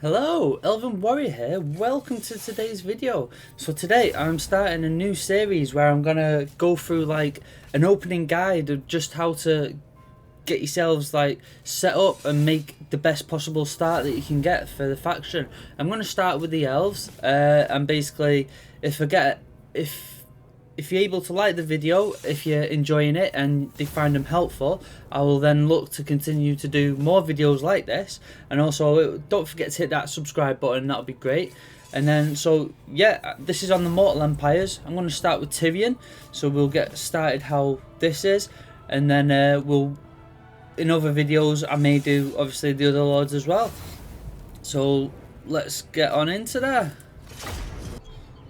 Hello, Elven Warrior here. Welcome to today's video. So today I'm starting a new series where I'm gonna go through like an opening guide of just how to get yourselves like set up and make the best possible start that you can get for the faction. I'm gonna start with the elves, and basically if you're able to like the video, if you're enjoying it and they find them helpful, I will then look to continue to do more videos like this. And also don't forget to hit that subscribe button, that'll be great. And then so yeah, this is on the Mortal Empires. I'm going to start with Tyrion, so we'll get started how this is, and then we'll in other videos I may do obviously the other lords as well. So let's get on into that.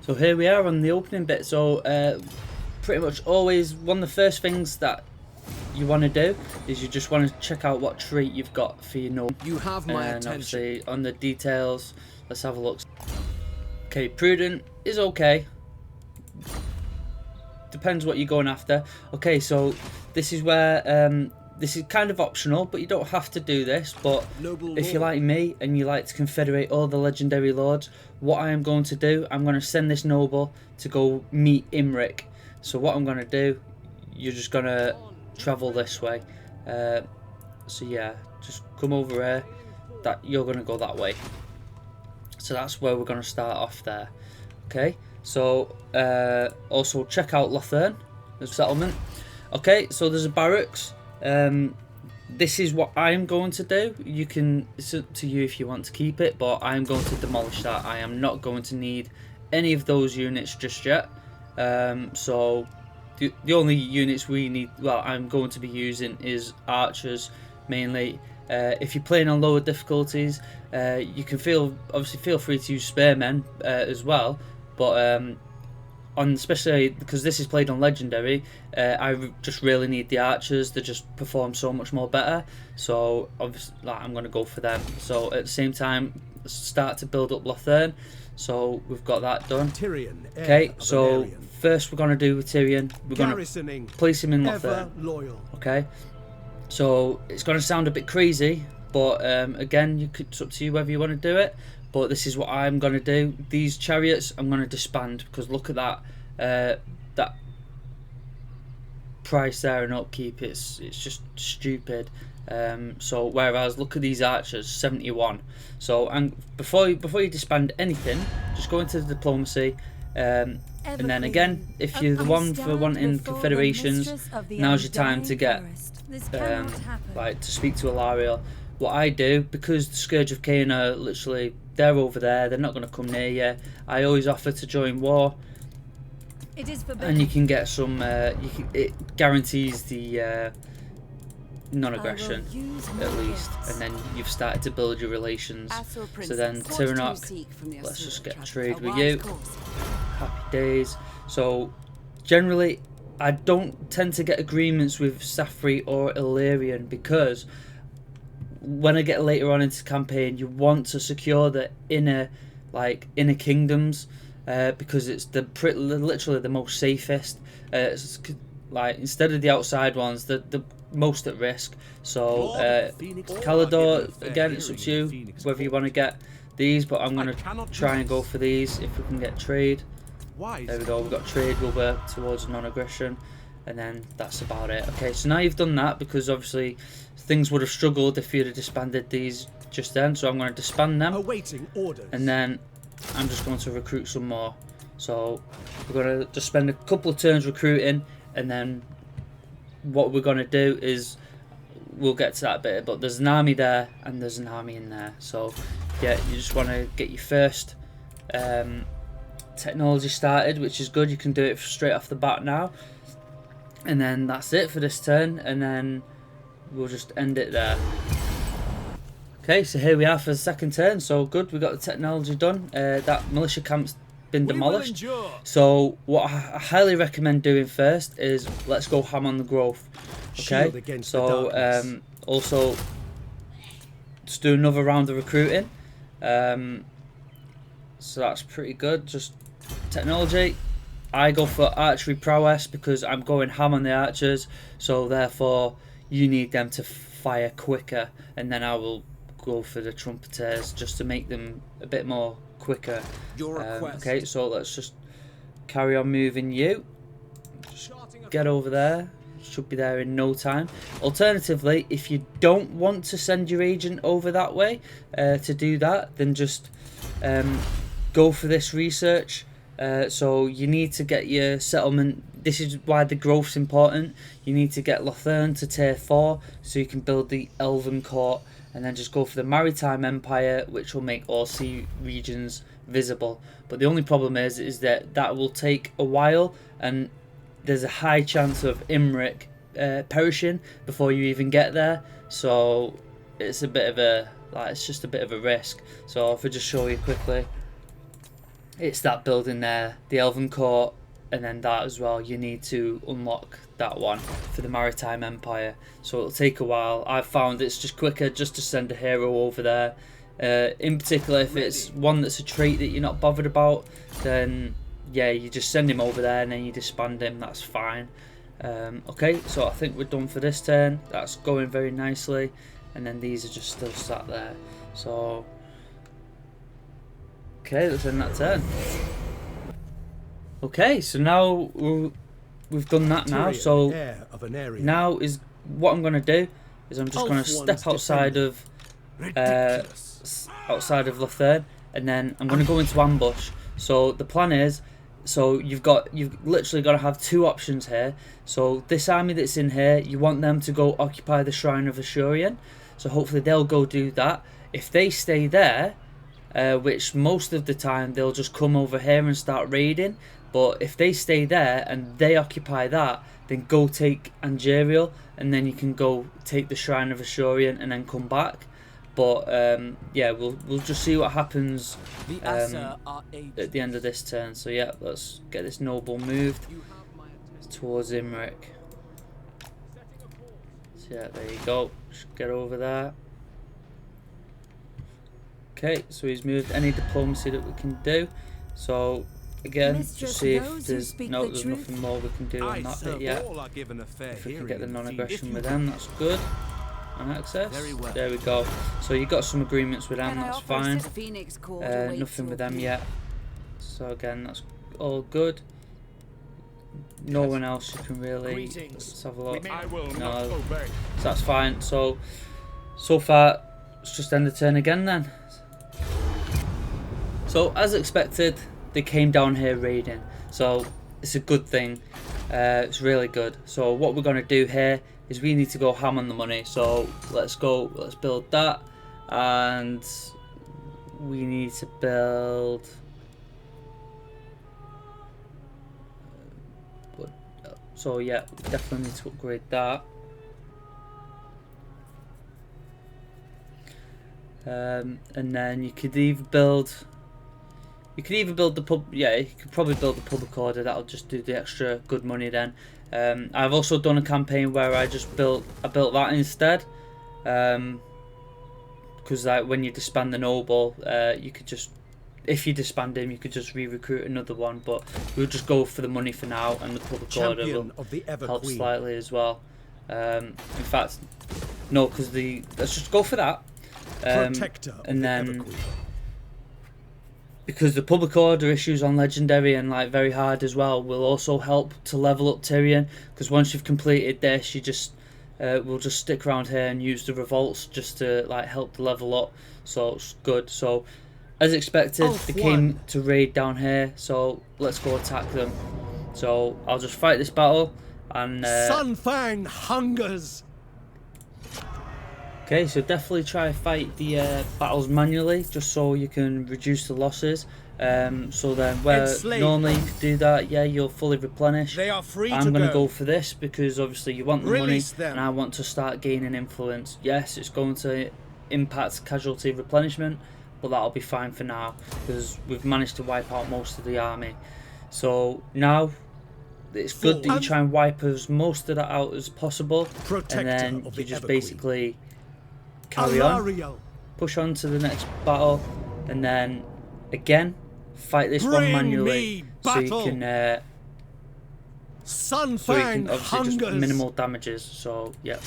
So here we are on the opening bit. So pretty much always one of the first things that you want to do is you just want to check out what trait you've got for your node. You have my and attention. Obviously on the details, let's have a look. Okay, prudent is okay. Depends what you're going after. Okay, so this is where this is kind of optional, but you don't have to do this. But if you're like me and you like to confederate all the legendary lords, what I am going to do, I'm going to send this noble to go meet Imric. So what I'm going to do, you're just going to travel this way. So yeah, just come over here. That you're going to go that way. So that's where we're going to start off there. Okay, so also check out Lothern, the settlement. Okay, so there's a barracks. This is what I'm going to do. You can, it's up to you if you want to keep it, but I'm going to demolish that. I am not going to need any of those units just yet. So the only units we need, well, I'm going to be using is archers mainly. If you're playing on lower difficulties, you can obviously feel free to use spearmen as well, but especially because this is played on legendary, I just really need the archers. They just perform so much more better, so obviously I'm going to go for them. So at the same time, start to build up Lothern. So we've got that done. Tyrion, okay, so first we're going to do with Tyrion, we're going to place him in Lothern. Okay, so it's going to sound a bit crazy, but again, it's up to you whether you want to do it. But this is what I'm going to do. These chariots I'm going to disband, because look at that that price there and upkeep. It's just stupid. So whereas look at these archers, 71. So and before you disband anything, just go into the diplomacy. And then again, if you're the one for wanting confederations, now's your time to get like to speak to Alariel. What I do, because the Scourge of Cain are literally, they're over there, they're not going to come near you, I always offer to join war. And you can get some, it guarantees the non-aggression at least, and then you've started to build your relations. So then Tyrion, let's just get trade with you. Happy days. So generally I don't tend to get agreements with Safri or Illyrian, because when I get later on into the campaign, you want to secure the inner kingdoms, because it's literally the most safest. It's like instead of the outside ones, the most at risk. So Calador, again, it's up to you whether you want to get these, but I'm going to try and go for these if we can get trade. There we go, we've got trade. We'll work towards non-aggression, and then that's about it. Okay, so now you've done that, because obviously things would have struggled if you'd have disbanded these just then. So I'm going to disband them, awaiting orders, and then I'm just going to recruit some more. So we're going to just spend a couple of turns recruiting, and then what we're going to do is we'll get to that bit, but there's an army there and there's an army in there. So yeah, you just want to get your first technology started, which is good. You can do it straight off the bat now, and then that's it for this turn, and then we'll just end it there. Okay, so here we are for the second turn. So good, we got the technology done. That militia camp's been demolished. So what I highly recommend doing first is let's go ham on the growth. Okay, so also just do another round of recruiting. So that's pretty good. Just technology, I go for archery prowess because I'm going ham on the archers, so therefore you need them to fire quicker, and then I will go for the trumpeters just to make them a bit more quicker. Okay, so let's just carry on moving you. Just get over there. Should be there in no time. Alternatively, if you don't want to send your agent over that way to do that, then just go for this research. So you need to get your settlement. This is why the growth's important. You need to get Lothern to tier 4 so you can build the Elven court, and then just go for the Maritime Empire, which will make all sea regions visible. But the only problem is that will take a while, and there's a high chance of Imric perishing before you even get there. So it's a bit of a it's just a bit of a risk. So if I just show you quickly, it's that building there, the Elven court, and then that as well. You need to unlock that one for the Maritime Empire. So it'll take a while. I've found it's just quicker just to send a hero over there. In particular, if it's one that's a trait that you're not bothered about, then yeah, you just send him over there and then you disband him. That's fine. Okay, so I think we're done for this turn. That's going very nicely, and then these are just still sat there. So okay, let's end that turn. Okay, so now we've done that now. So now is what I'm going to do is I'm just going to step outside of Lothern, and then I'm going to go into ambush. So the plan is, so you've literally got to have two options here. So this army that's in here, you want them to go occupy the Shrine of Ashurian. So hopefully they'll go do that. If they stay there, which most of the time they'll just come over here and start raiding. But if they stay there and they occupy that, then go take Angerial, and then you can go take the Shrine of Ashurian and then come back. But yeah, we'll just see what happens at the end of this turn. So yeah, let's get this noble moved towards Imric. So yeah, there you go. Just get over there. Okay, so he's moved. Any diplomacy that we can do. So again, just see if there's nothing more we can do on that bit yet. If we can get the non-aggression with them, that's good. And access. There we go. So you got some agreements with them, that's fine. Nothing with them yet. So again, that's all good. No one else you can really. Let's have a look. No, so that's fine. So far, let's just end the turn again then. So as expected, they came down here raiding. So it's a good thing. It's really good. So what we're going to do here is we need to go ham on the money. So let's go, let's build that, and we need to build so yeah, definitely need to upgrade that. And then you could either build the pub. Yeah, you could probably build the public order. That'll just do the extra good money then. I've also done a campaign where I built that instead, because like when you disband the noble, you could just, if you disband him, you could just re-recruit another one. But we'll just go for the money for now, and the public order will help slightly as well. In fact, no, because let's just go for that, and then. Because the public order issues on legendary and like very hard as well will also help to level up Tyrion. Because once you've completed this, you just will just stick around here and use the revolts just to like help the level up. So it's good. So as expected, they came to raid down here. So let's go attack them. So I'll just fight this battle and. Sunfang hungers. Okay, so definitely try fight the battles manually, just so you can reduce the losses. So then, where normally you could do that, yeah, you'll fully replenish. They are free I'm going to go for this because obviously you want the money, and I want to start gaining influence. Yes, it's going to impact casualty replenishment, but that'll be fine for now because we've managed to wipe out most of the army. So now it's good that you try and wipe most of that out as possible, and then you just basically carry on, push on to the next battle, and then again fight this one manually so you can obviously just minimal damages. So yeah,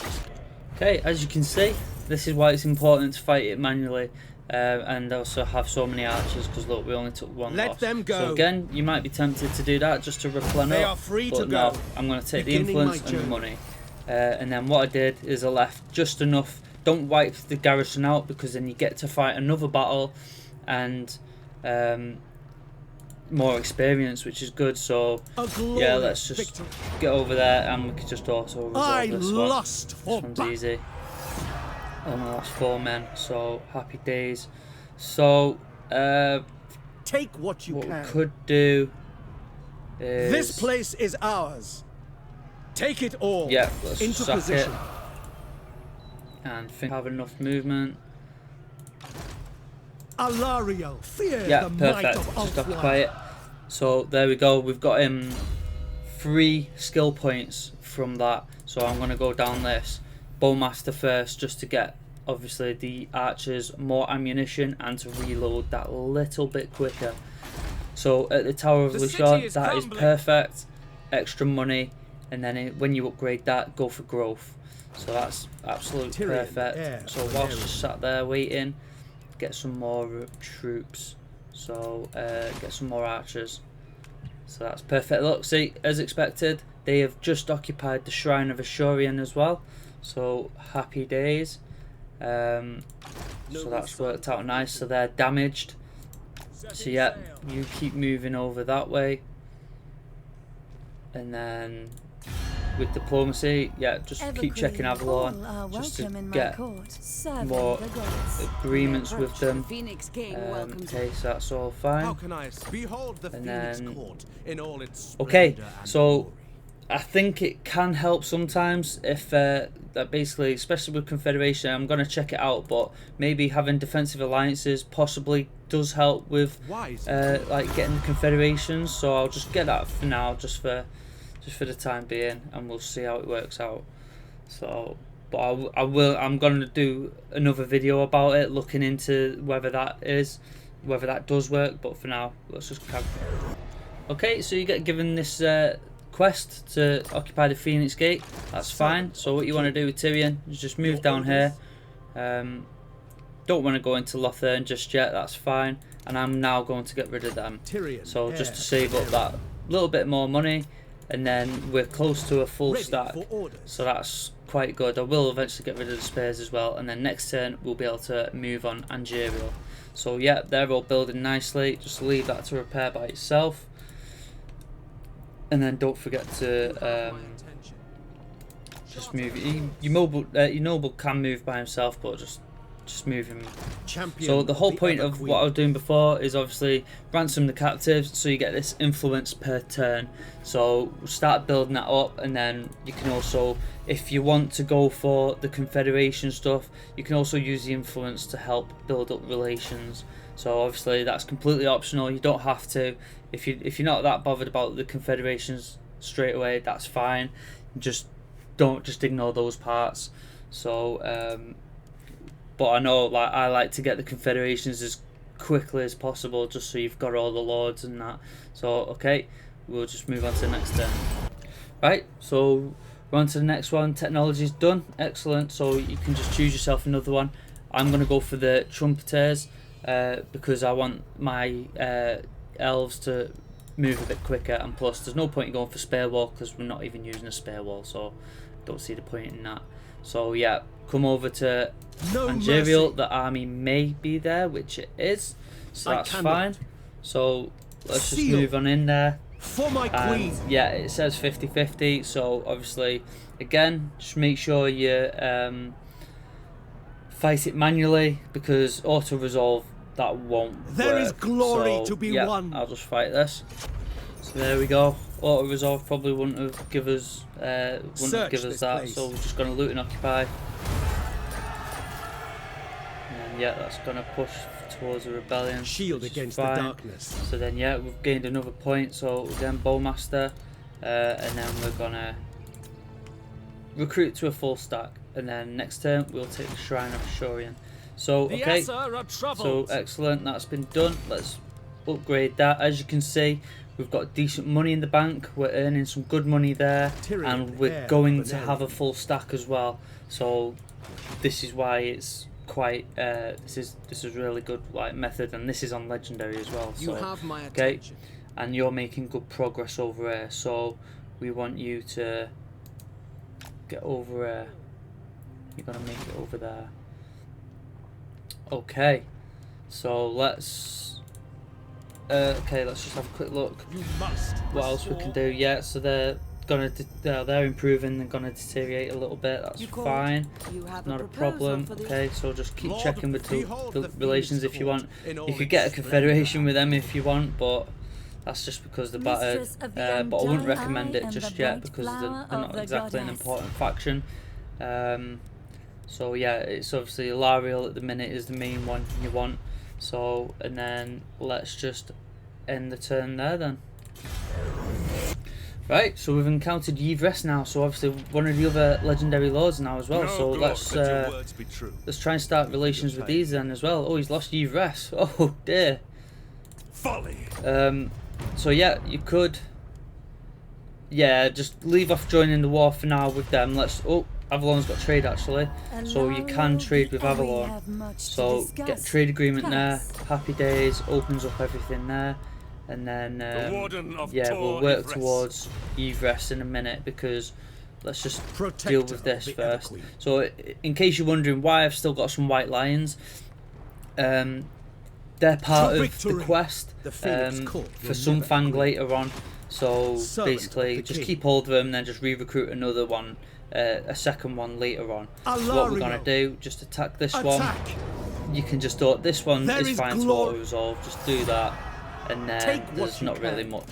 okay, as you can see, this is why it's important to fight it manually. And also have so many archers, because look, we only took one Let loss. them go. So again, you might be tempted to do that just to replenish. They are free but to no, go. I'm going to take Beginning the influence my and the journey. money. And then what I did is I left just enough. Don't wipe the garrison out, because then you get to fight another battle and more experience, which is good. So A yeah, let's glorious just victory. get over there and we can just auto I resolve this one. lust for This one's battle. easy. Only lost 4 men, so happy days. So Take what you what can. we could do is This place is ours. Take it all. yeah, let's into sack position. it and think have enough movement. Alario, fear Yeah, the might perfect. of Just Ulthuan. occupy it. So there we go. We've got him 3 skill points from that. So I'm gonna go down this bowmaster first, just to get obviously the archers more ammunition and to reload that little bit quicker. So at the Tower of The Lucian, city is that is crumbling. perfect. Extra money, and then when you upgrade that, go for growth. So that's absolute Tyrion, perfect. heir So of whilst Ares. just sat there waiting, get some more troops. So get some more archers. So that's perfect. Look, see, as expected, they have just occupied the Shrine of Ashurian as well. So happy days. So that's worked out nice. So they're damaged. So yeah, you keep moving over that way. And then with diplomacy, yeah, just keep checking Avalon just to get more agreements with them. Okay, so that's all fine. How can I behold the And Phoenix then- Court in all its Okay, splendor and so glory? I think it can help sometimes if that basically, especially with Confederation, I'm going to check it out, but maybe having defensive alliances possibly does help with Wise. like getting the Confederations. So I'll just get that for now, just for the time being, and we'll see how it works out. So, but I'm going to do another video about it, looking into whether that does work. But for now, let's just carry on. Okay, so you get given this quest to occupy the Phoenix Gate. That's fine. So what you want to do with Tyrion is just move down here. Don't want to go into Lothern just yet. That's fine. And I'm now going to get rid of them. Tyrion, So just heir to save of up that little bit more money, and then we're close to a full ready stack. for orders. So that's quite good. I will eventually get rid of the spares as well, and then next turn we'll be able to move on Angerio. So yeah, they're all building nicely. Just leave that to repair by itself. And then don't forget to just move. Your noble can move by himself, but just move him. Champion So the whole of point Ever of Queen. what I was doing before is obviously ransom the captives, so you get this influence per turn. So start building that up, and then you can also, if you want to go for the Confederation stuff, you can also use the influence to help build up relations. So obviously that's completely optional. You don't have to. If you're not that bothered about the Confederations straight away, that's fine. Just ignore those parts. So but I know, like, I like to get the Confederations as quickly as possible, just so you've got all the lords and that. So okay, we'll just move on to the next turn. Right, so we're on to the next one. Technology's done. Excellent. So you can just choose yourself another one. I'm going to go for the Trumpeters because I want my elves to move a bit quicker, and plus there's no point in going for spare wall because we're not even using a spare wall, so don't see the point in that. So yeah, come over to No Angerial. mercy. The army may be there, which it is, so I that's cannot. fine. So let's just Seal. move on in there. For my And queen. yeah, it says 50-50, so obviously again just make sure you fight it manually, because auto resolve that won't There work. is glory So, to be yeah, won. I'll just fight this. So there we go. Auto resolve probably wouldn't have give us that, this place. so we're just gonna loot and occupy. And yeah, that's gonna push towards a rebellion. Shield which is against fine. the darkness. So then yeah, we've gained another point. So again, Bowmaster, and then we're gonna recruit to a full stack, and then next turn we'll take the Shrine of Ashurian. So The okay, Assa are so troubled. excellent, that's been done. Let's upgrade that. As you can see, we've got decent money in the bank. We're earning some good money there, Tyrion, and we're heir going of to an have a Elven. full stack as well. So this is why it's quite this is really good like method, and this is on legendary as well. So You have my okay, attention. and you're making good progress over here, so we want you to get over here. You're gonna make it over there. Okay, so let's okay, let's just have a quick look You must. what else we can do. Yeah, so they're they're improving. They're gonna deteriorate a little bit. That's fine, You have not a proposal problem. for the- Okay, so just keep Lord, checking with behold the the relations Phoenix if you want. Court in all You could its get a confederation splendor. with them if you want, but that's just because they're battered. Mistress of the But I wouldn't undying recommend it eye just and the yet bright because they're flower not of the exactly an goddess. important faction. So yeah, it's obviously Lariel at the minute is the main one you want. So, and then let's just end the turn there then. Right, so we've encountered Yves now, so obviously one of the other legendary lords now as well. So let's try and start relations with these then as well. Oh, he's lost Yves. Oh dear. Folly. So yeah, you could, yeah, just leave off joining the war for now with them. Let's. Oh, Avalon's got trade actually, so you can trade with Avalon. So get a trade agreement there. Happy days, opens up everything there, and then yeah, we'll work towards Yves in a minute because let's just deal with this first. So in case you're wondering why I've still got some white lions, they're part of the quest for Sunfang later on. So basically, just keep hold of them, and then just re-recruit another one, a second one later on. So what we're gonna do, just attack this one. You can just do this one is fine to auto resolve. Just do that, and then there's not really much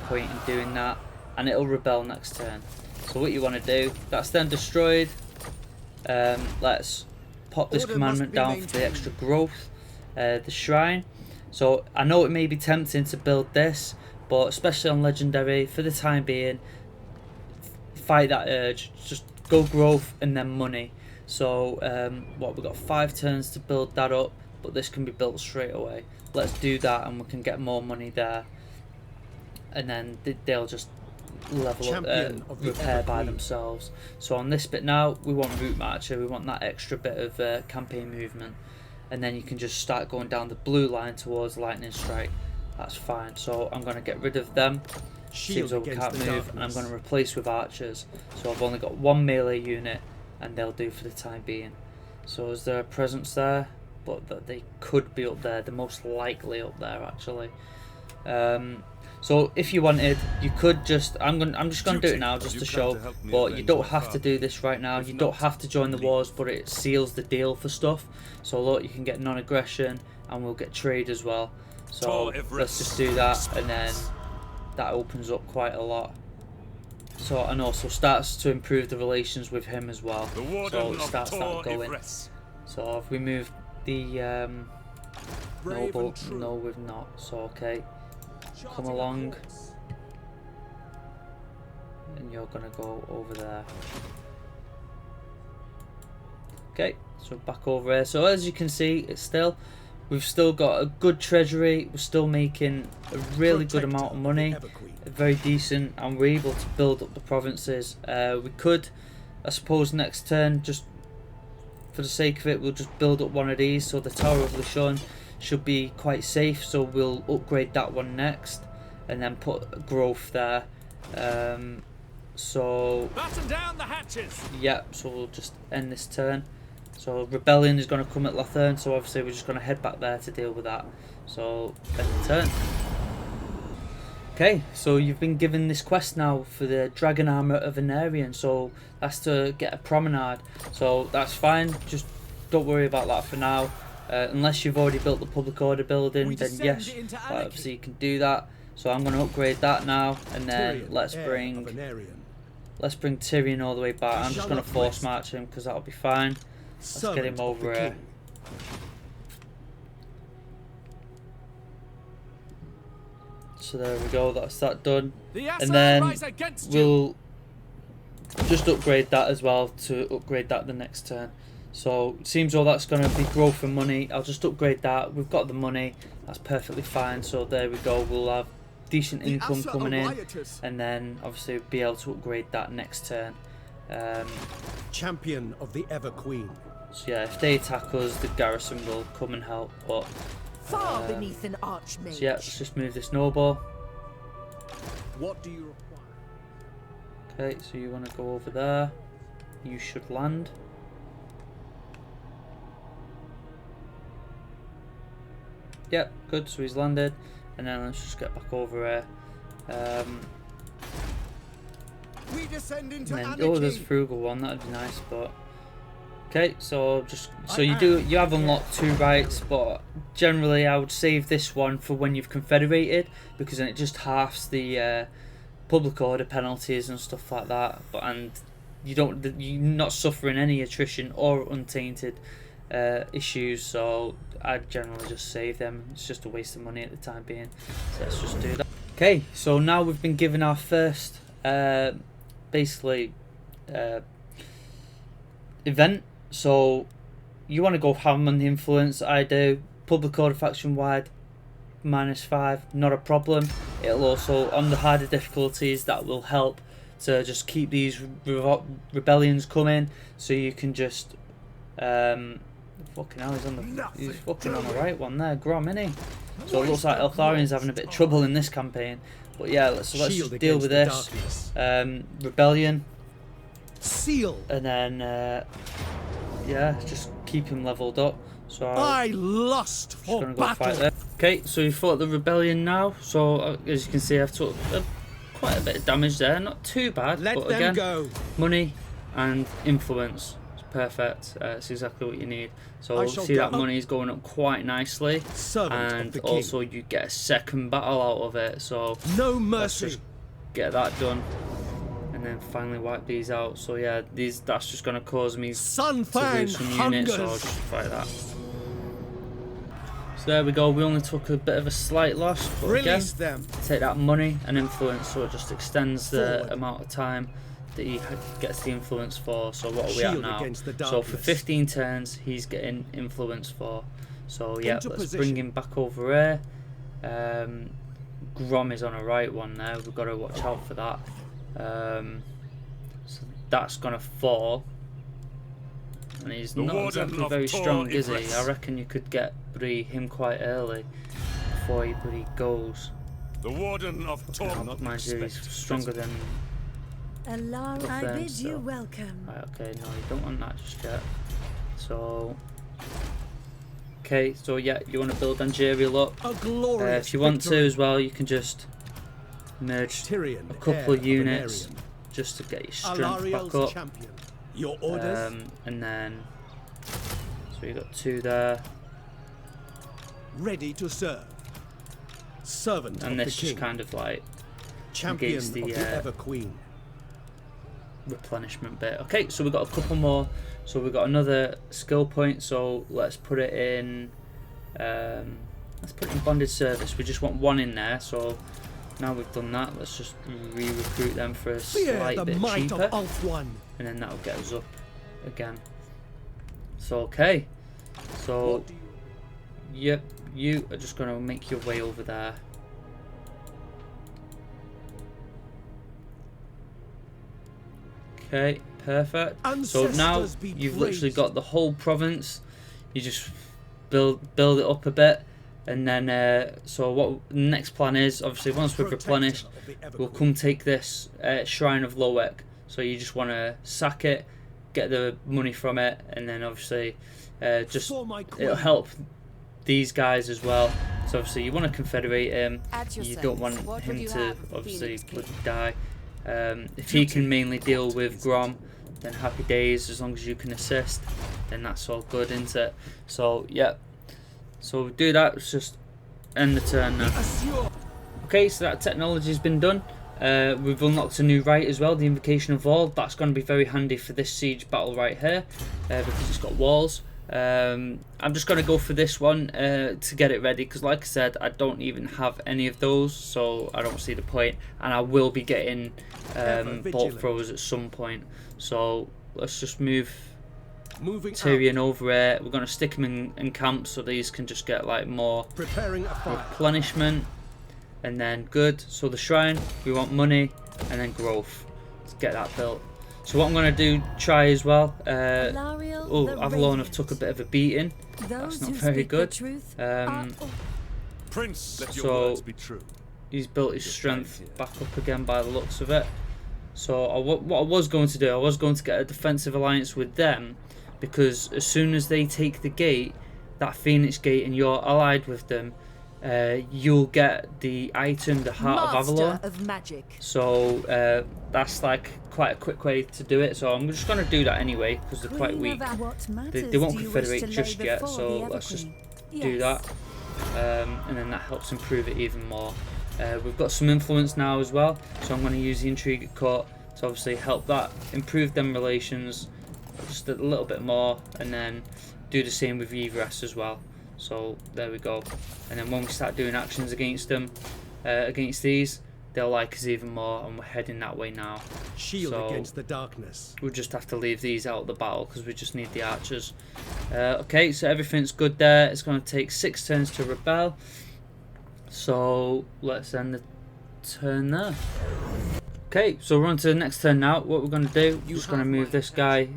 point in doing that, and it'll rebel next turn. So what you want to do, that's then destroyed. Let's pop this commandment down for the extra growth. The shrine. So I know it may be tempting to build this, but especially on legendary, for the time being, fight that urge. Just go growth and then money. So what, we've got 5 turns to build that up, but this can be built straight away. Let's do that, and we can get more money there, and then they'll just level up, repair by themselves. So on this bit now, we want route marcher. We want that extra bit of campaign movement, and then you can just start going down the blue line towards lightning strike. That's fine. So I'm going to get rid of them. Seems like we can't move, and I'm going to replace with archers. So I've only got 1 melee unit, and they'll do for the time being. So is there a presence there? But that they could be up there. They're most likely up there actually. So if you wanted, you could just, I'm just going to do it now just to show, but you don't have to do this right now. You don't have to join the wars, but it seals the deal for stuff. So look, you can get non-aggression, and we'll get trade as well. So let's just do that, and then that opens up quite a lot. So, and also starts to improve the relations with him as well. So it starts that going. So if we move the noble, no we've not. So okay, come along, and you're gonna go over there. Okay, so back over here. So as you can see, we've still got a good treasury. We're still making a really good amount of money, very decent, and we're able to build up the provinces. We could, I suppose, next turn, just for the sake of it, we'll just build up one of these. So the Tower of Lishon should be quite safe. So we'll upgrade that one next, and then put growth there. So batten down the hatches. Yeah, so we'll just end this turn. So rebellion is going to come at Lathern, so obviously we're just going to head back there to deal with that. So end the turn. Okay, so you've been given this quest now for the Dragon Armour of Anarion, so that's to get a promenade. So that's fine, just don't worry about that for now. Unless you've already built the public order building, then yes, obviously you can do that. So I'm going to upgrade that now, and then let's bring Tyrion all the way back. I'm just going to force march him because that'll be fine. Let's get him over here. So there we go, that's that done. And then we'll just upgrade that as well to upgrade that the next turn. So it seems all that's going to be growth and money. I'll just upgrade that. We've got the money, that's perfectly fine. So there we go, we'll have decent income coming in, and then obviously be able to upgrade that next turn. Champion of the Ever Queen. So yeah, if they attack us, the garrison will come and help. But Far beneath an archmage. so yeah, let's just move this noble. What do you require? Okay, so you want to go over there. You should land. Yep, good. So he's landed, and then let's just get back over here. We descend into And then, anarchy. oh, there's a frugal one. That'd be nice, but okay. So just so you have unlocked 2 rights, but generally I would save this one for when you've confederated, because then it just halves the public order penalties and stuff like that. But and you're not suffering any attrition or untainted issues. So I generally just save them. It's just a waste of money at the time being. So let's just do that. Okay. So now we've been given our first. Basically event. So you want to go ham on the influence. I do. Public order faction wide -5, not a problem. It'll also, on the harder difficulties, that will help to just keep these rebellions coming, so you can just fucking hell, he's fucking on the right one there, Grom, innit? So it looks like Eltharian's having a bit of trouble in this campaign. But yeah, let's just deal with this. Rebellion. Seal. And then yeah, just keep him leveled up. So I lust for battle. Okay, so we fought the rebellion now. So as you can see, I've took quite a bit of damage there. Not too bad, Let but them again, go. money and influence. It's perfect. It's exactly what you need. So see that money's going up quite nicely, and also you get a second battle out of it. So no let's mercy. just get that done, and then finally wipe these out. So yeah, that's just going to cause me to lose some units. So I'll just fight that. So there we go. We only took a bit of a slight loss, but again, take that money and influence, so it just extends the amount of time that he gets the influence for. So what are we at now? So for 15 turns he's getting influence for. So yeah, let's bring him back over here. Grom is on a right one there. We've got to watch out for that. So that's gonna fall, and he's not exactly very strong, is he? I reckon you could get him quite early before he goes. The Warden of Torment. Mind you, he's stronger than. Allow I bid you welcome. Right, okay, no, you don't want that just yet. So, okay, so yeah, you want to build Angerial up. If you want to as well, you can just merge Tyrion, a couple of units just to get your strength back up. Champion. Your orders. And then, so you got 2 there. Ready to serve. Servant and of this the just king. kind of like Champion against the of the Ever Queen. replenishment bit. Okay, so we've got a couple more. So we've got another skill point. So let's put it in. Let's put it in bonded service. We just want 1 in there. So now we've done that, let's just re-recruit them for a slight bit cheaper, and then that'll get us up again. So okay, so yep, you are just going to make your way over there. Okay, perfect. So now you've literally got the whole province. You just build it up a bit, and then so what the next plan is, obviously once we've replenished, we'll come take this Shrine of Loek. So you just want to sack it, get the money from it, and then obviously just it'll help these guys as well. So obviously you want to confederate him. You don't want him to obviously die. If he can mainly deal with Grom, then happy days. As long as you can assist, then that's all good, isn't it? So yeah, so we'll do that. Let's just end the turn now. Okay, so that technology has been done. We've unlocked a new right as well, the Invocation of Wall. That's going to be very handy for this siege battle right here, because it's got walls. I'm just going to go for this one to get it ready, because like I said, I don't even have any of those, so I don't see the point, and I will be getting bolt throwers at some point. So let's just move Tyrion over here. We're going to stick him in camp so these can just get like more replenishment, and then good. So the shrine, we want money and then growth. Let's get that built. So what I'm going to do, try as well. Alariel Oh, the Avalon have Radiant. took a bit of a beating. Those That's not who very speak the good. truth are Prince, let your So words be true. he's built his strength back up again by the looks of it. So what I was going to do, I was going to get a defensive alliance with them, because as soon as they take the gate, that Phoenix Gate, and you're allied with them, you'll get the item, the Heart of Avalon. of magic. So that's like quite a quick way to do it. So I'm just going to do that anyway, because they're quite weak. They won't confederate just yet, so let's just do that. And then that helps improve it even more. We've got some influence now as well, so I'm going to use the Intrigue Court to obviously help that improve them relations just a little bit more, and then do the same with Evress as well. So there we go. And then when we start doing actions against them, against these, they'll like us even more, and we're heading that way now. Shield So against the darkness. we'll just have to leave these out of the battle because we just need the archers. Okay, so everything's good there. It's going to take 6 turns to rebel. So let's end the turn there. Okay, so we're on to the next turn now. What we're going to do, just going to move this guy,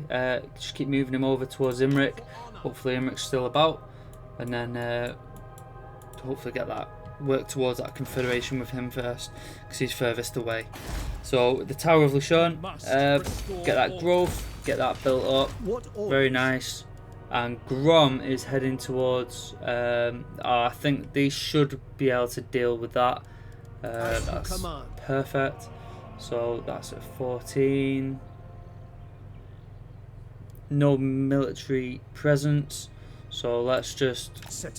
just keep moving him over towards Imric. Hopefully Imric's still about, and then hopefully get that, work towards that confederation with him first, because he's furthest away. So the Tower of Lushon, get that growth, get that built up, very nice. And Grom is heading towards, I think they should be able to deal with that. That's perfect. So that's at 14. No military presence, so let's just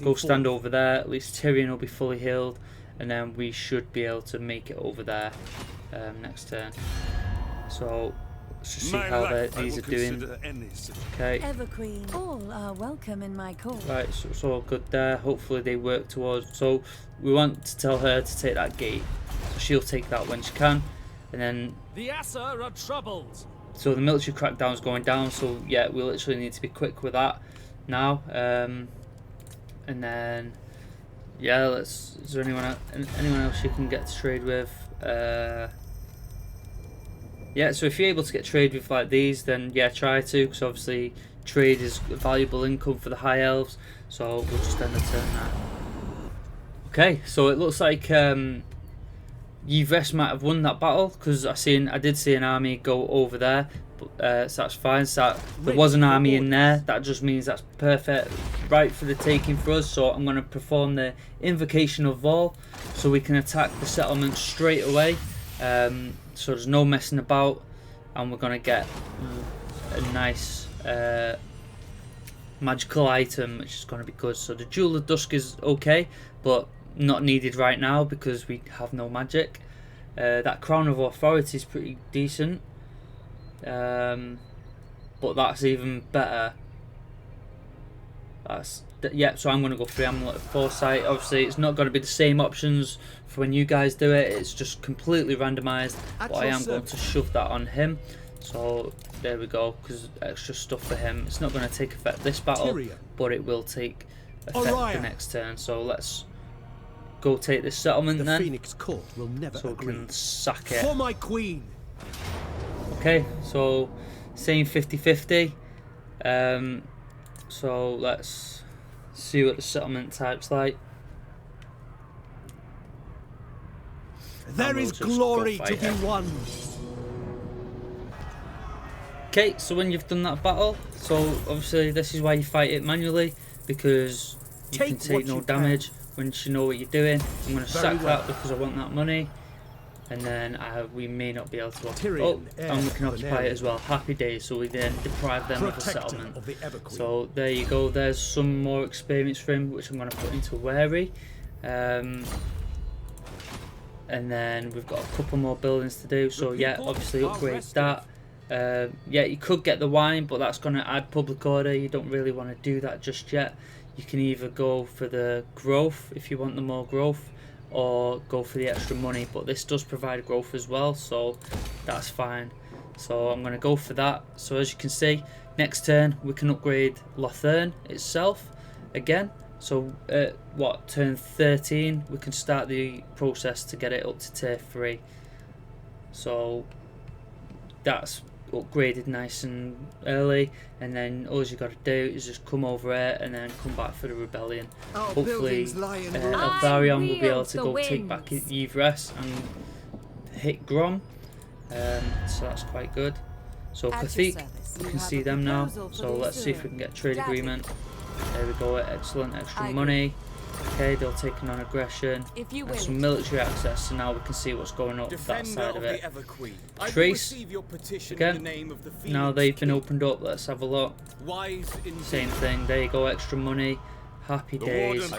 go stand over there. At least Tyrion will be fully healed, and then we should be able to make it over there next turn. So let's just see how these are doing. Okay. Everqueen, all are welcome in my court. Right, so it's all good there. Hopefully they work towards. So we want to tell her to take that gate, so she'll take that when she can, and then The Assa are troubled. so the military crackdown is going down. So yeah, we literally need to be quick with that now. And then yeah, let's. Is there anyone else you can get to trade with? Yeah, so if you're able to get trade with like these, then yeah, try to, because obviously trade is a valuable income for the High Elves. So we'll just end the turn now. Okay, so it looks like Evress might have won that battle, because I did see an army go over there, but, so that's fine. So there was an army in there. That just means that's perfect, right for the taking for us. So I'm going to perform the Invocation of Vol, so we can attack the settlement straight away. So there's no messing about, and we're going to get a nice magical item, which is going to be good. So the Jewel of Dusk is okay, but not needed right now because we have no magic. That Crown of Authority is pretty decent, but that's even better. Yeah, so I'm going to go for the Amulet of Foresight. Obviously it's not going to be the same options for when you guys do it, it's just completely randomised, but I am going to shove that on him. So there we go, because extra stuff for him. It's not going to take effect this battle, Tyrion, but it will take effect the next turn. So let's go take this settlement the then, Phoenix Court will never so we agree. can sack it. For my queen. Okay, so same 50-50. So let's see what the settlement type's like. There is glory to be won. Okay, so when you've done that battle, so obviously this is why you fight it manually, because you can take no damage once you know what you're doing. I'm going to sack that because I want that money, and then we may not be able to and we can occupy it as well. Happy days. So we then deprive them of a settlement. So there you go, there's some more experience for him, which I'm going to put into Wary. And then we've got a couple more buildings to do, so yeah, obviously upgrade that. Yeah, you could get the wine, but that's going to add public order. You don't really want to do that just yet. You can either go for the growth if you want the more growth, or go for the extra money, but this does provide growth as well, so that's fine. So I'm going to go for that. So as you can see, next turn we can upgrade Lothern itself again. So turn 13 we can start the process to get it up to tier 3. So that's upgraded nice and early, and then all you got to do is just come over here and then come back for the rebellion. Hopefully Tyrion will be able to go take back Yves and hit Grom, so that's quite good. So Cathedral, we can see them now, so let's see if we can get a trade agreement. There we go, excellent, extra money. Okay, they'll take non-aggression and some military access, so now we can see what's going on that side of it. Trace, again, now they've been opened up, let's have a look. Same thing, there you go, extra money, happy days,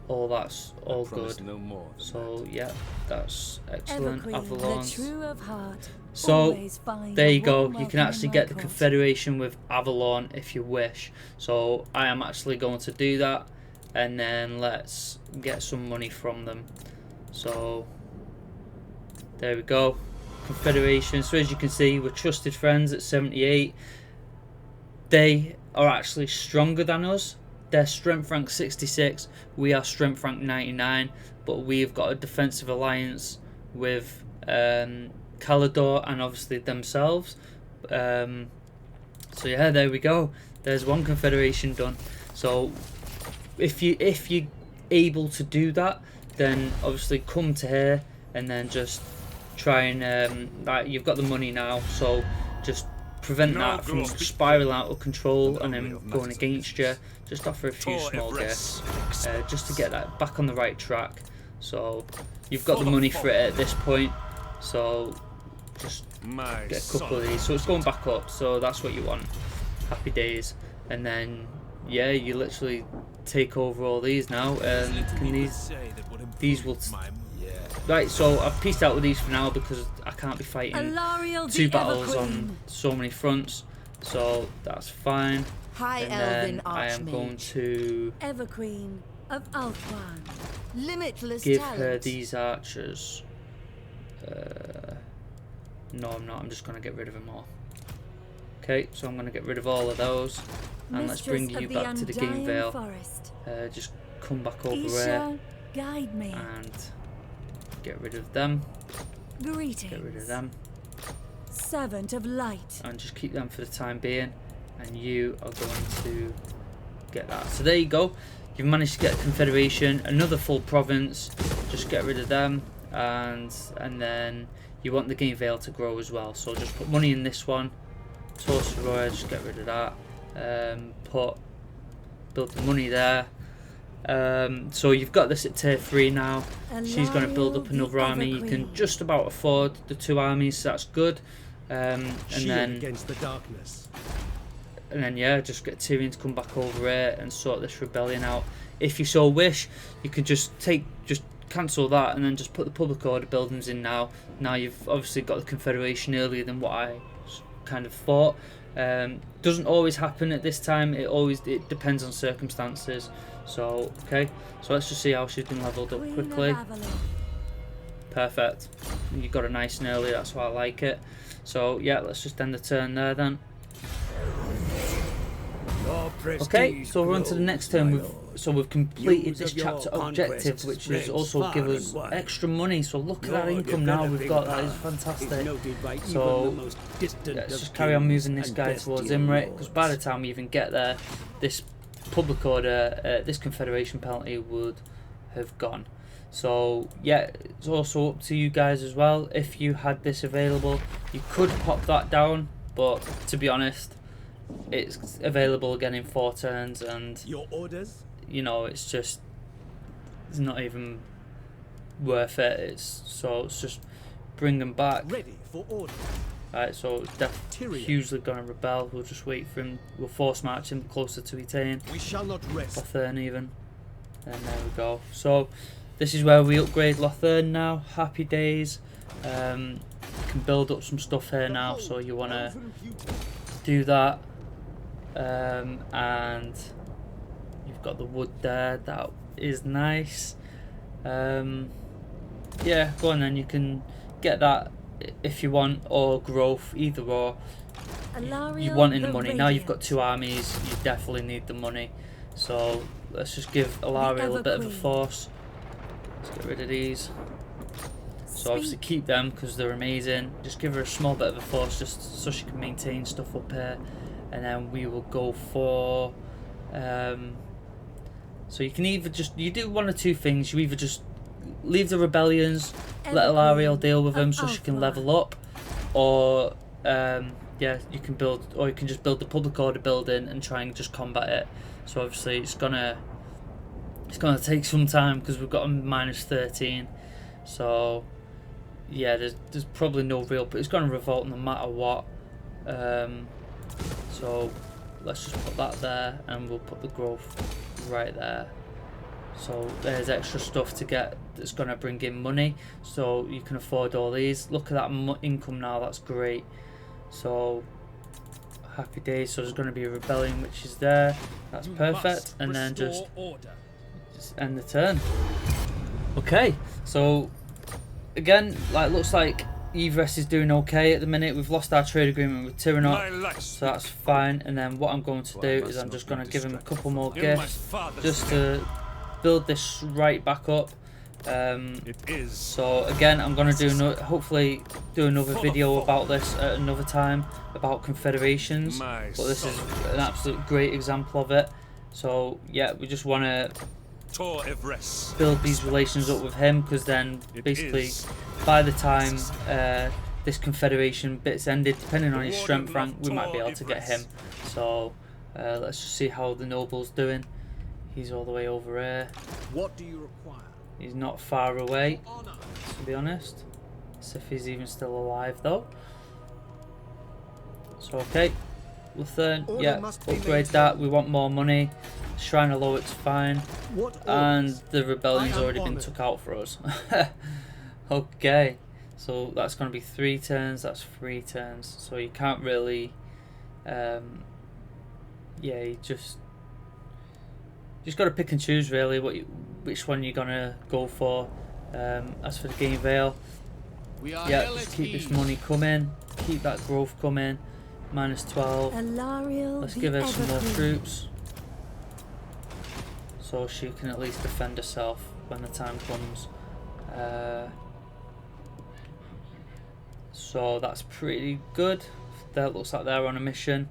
all that's all good. So yeah, that's excellent. Avalon. So there you go, you can actually get the confederation with Avalon if you wish. So I am actually going to do that, and then let's get some money from them. So there we go, confederation. So as you can see, we're trusted friends at 78. They are actually stronger than us. They're strength rank 66, we are strength rank 99, but we've got a defensive alliance with Calador and obviously themselves. So yeah, there we go, there's one confederation done. So if you're able to do that, then obviously come to here and then just try and like, you've got the money now, so just prevent that from spiraling out of control and then going against you. Just offer a few small gifts just to get that back on the right track. So you've got the money for it at this point, so just get a couple of these. So it's going back up, so that's what you want. Happy days. And then yeah, you literally take over all these now. Can these will right, so I've pieced out with these for now because I can't be fighting two battles on so many fronts, so that's fine. And then I am going to Everqueen of Althwan. Limitless give talent. her these archers. No, I'm not. I'm just going to get rid of them all. Okay, so I'm going to get rid of all of those, and let's bring you back to the Game Vale. Just come back over here guide me. and get rid of them. Greetings. Get rid of them. Servant of light. And just keep them for the time being. And you are going to get that. So there you go. You've managed to get a confederation, another full province. Just get rid of them, and then you want the Game Vale to grow as well. So just put money in this one. Torsaroya, just get rid of that. Build the money there. So you've got this at tier 3 now. She's going to build up another army. You can just about afford the 2 armies, so that's good. And then against the darkness. And then yeah, just get Tyrion to come back over here and sort this rebellion out. If you so wish, you could just cancel that and then just put the public order buildings in now. Now you've obviously got the confederation earlier than what I kind of thought. Doesn't always happen at this time. It depends on circumstances. So okay, so let's just see how she's been leveled up quickly. Perfect. You got a nice and early. That's why I like it. So yeah, let's just end the turn there then. Okay, so we're on to the next turn. We've completed this chapter objective, which is also give us extra money. So look at that income now we've got. That is fantastic. So let's just carry on moving this guy towards Imrit, because by the time we even get there, this public order, this confederation penalty would have gone. So yeah, it's also up to you guys as well. If you had this available, you could pop that down, but to be honest, it's available again in 4 turns, and your orders, you know, it's not even worth it. It's just bring them back. Ready for order. Right, so definitely hugely gonna rebel. We'll just wait for him. We'll force march him closer to Etain. We shall not rest. Lothern even. And there we go. So this is where we upgrade Lothern now. Happy days. You can build up some stuff here now, so you wanna do that. And you've got the wood there. That is nice. Yeah, go on then. You can get that if you want, or growth, either or. You want in the money. Now you've got 2 armies, you definitely need the money. So let's just give Alariel a bit of a force. Let's get rid of these. So obviously keep them because they're amazing. Just give her a small bit of a force just so she can maintain stuff up here. And then we will go for... so you can either just... You do one or two things. You either just leave the rebellions, let Ilariel deal with them so she can level up. Or... yeah, you can build... Or you can just build the public order building and try and just combat it. So obviously it's gonna take some time because we've got a -13. So yeah, there's probably no real, but it's gonna revolt no matter what. So let's just put that there, and we'll put the growth right there. So there's extra stuff to get that's gonna bring in money, so you can afford all these. Look at that income now, that's great. So happy days. So there's going to be a rebellion which is there, that's perfect, and then just end the turn. Okay, so again, like, looks like Everest is doing okay at the minute. We've lost our trade agreement with Tyrion, so that's fine. And then what I'm going to do is I'm just going to give him a couple more gifts just to build this right back up. So again, I'm going to do hopefully do another video about this at another time about confederations, but this is an absolute great example of it. So yeah, we just want to build these relations up with him, because then basically by the time this confederation bit's ended, depending on his strength rank, we might be able to get him. So let's just see how the noble's doing. He's all the way over here. What do you require? He's not far away, to be honest. Let's see if he's even still alive though. So okay, Lutheran, yeah, upgrade that. We want more money. Shrine of Lowick's fine, and the rebellion's already been took out for us. Okay, so that's going to be 3 turns. That's 3 turns. So you can't really, yeah, you just got to pick and choose really which one you're gonna go for. As for the Game Veil, yeah, just keep this money coming, keep that growth coming. -12. Let's give her some more troops, so she can at least defend herself when the time comes. So that's pretty good. That looks like they're on a mission.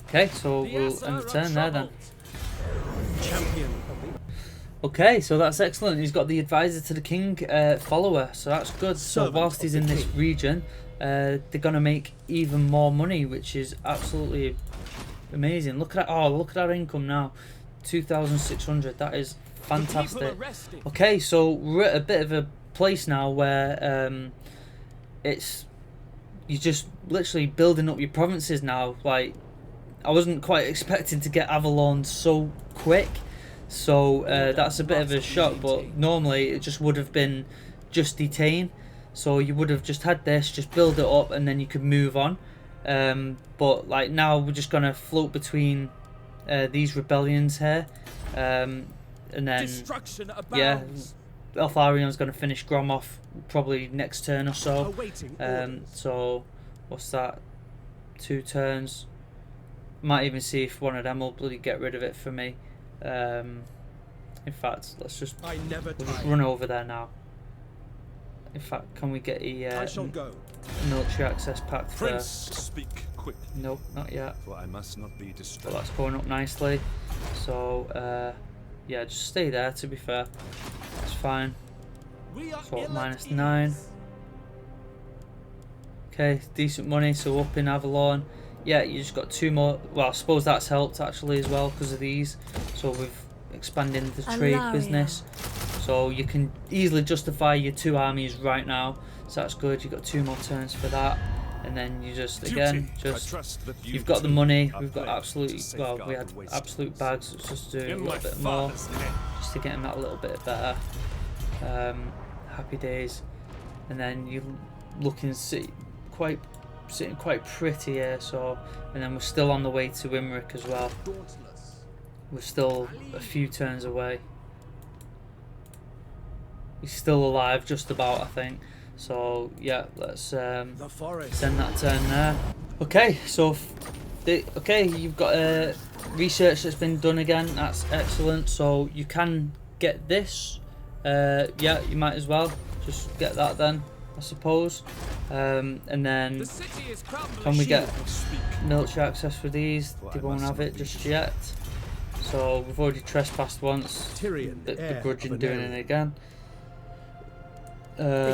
Okay, so we'll end the turn there then. Okay, so that's excellent. He's got the advisor to the king follower, so that's good. So whilst he's in this region, they're gonna make even more money, which is absolutely amazing. Look at that! Oh, look at our income now, 2,600. That is fantastic. Okay, so we're at a bit of a place now where you're just literally building up your provinces now. Like, I wasn't quite expecting to get Avalon so quick, so that's a bit of a shock. But normally it just would have been just detain, so you would have just had this, just build it up, and then you could move on. But like now we're just gonna float between these rebellions here, and then yeah, Eltharion's gonna finish Grom off probably next turn or so. So what's that? 2 turns. Might even see if one of them will bloody get rid of it for me. In fact, let's just, we'll just run over there now. In fact, can we get a military access pact for... Speak quick. Nope, not yet. For I must not be distracted. But that's going up nicely. So yeah, just stay there, to be fair. That's fine. So -9. Okay, decent money, so up in Avalon. Yeah, you just got 2 more. Well, I suppose that's helped actually as well because of these. So we've expanding the trade business. So you can easily justify your 2 armies right now. So that's good. You've got 2 more turns for that. And then you just, again, you've got the money. We've got absolutely, well, we had absolute bags. Let's just do a little bit more just to get them that a little bit better. Happy days. And then you looking sitting quite pretty here. So, and then we're still on the way to Imric as well. We're still a few turns away. He's still alive, just about, I think. So yeah, let's send that turn there. Okay, so okay, you've got research that's been done again. That's excellent. So you can get this yeah, you might as well just get that then, I suppose. And then The city is crumbling. can we get Speak. military access for these? For They I won't must have not it be just distressed. yet. So we've already trespassed once. Tyrion, The heir grudging of an doing area. it again.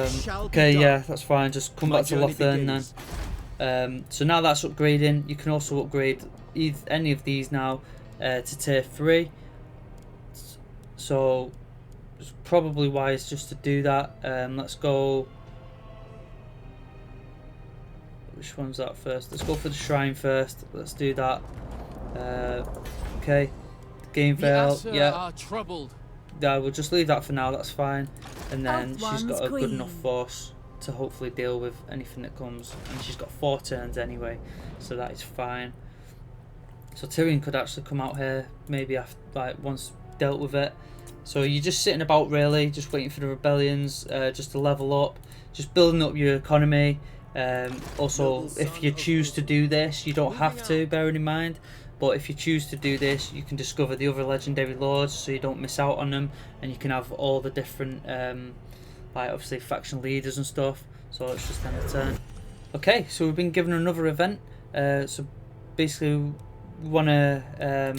shall be Okay, done. yeah, that's fine. Just come My back to journey Lothern then. begins. So now that's upgrading. You can also upgrade any of these now to tier 3. So it's probably wise just to do that. Let's go. Which one's that first? Let's go for the shrine first. Let's do that. Okay. Game fail. Yeah. Are troubled. Yeah, we'll just leave that for now. That's fine. And then Earth she's got One's a good enough queen. force to hopefully deal with anything that comes. And she's got 4 turns anyway, so that is fine. So Tyrion could actually come out here maybe after, like, once dealt with it. So you're just sitting about really, just waiting for the rebellions, just to level up, just building up your economy. Also, if you choose to do this, you don't have to, bearing in mind. But if you choose to do this, you can discover the other legendary lords, so you don't miss out on them, and you can have all the different, like obviously faction leaders and stuff. So let's just end the turn. Okay, so we've been given another event. So basically, we want to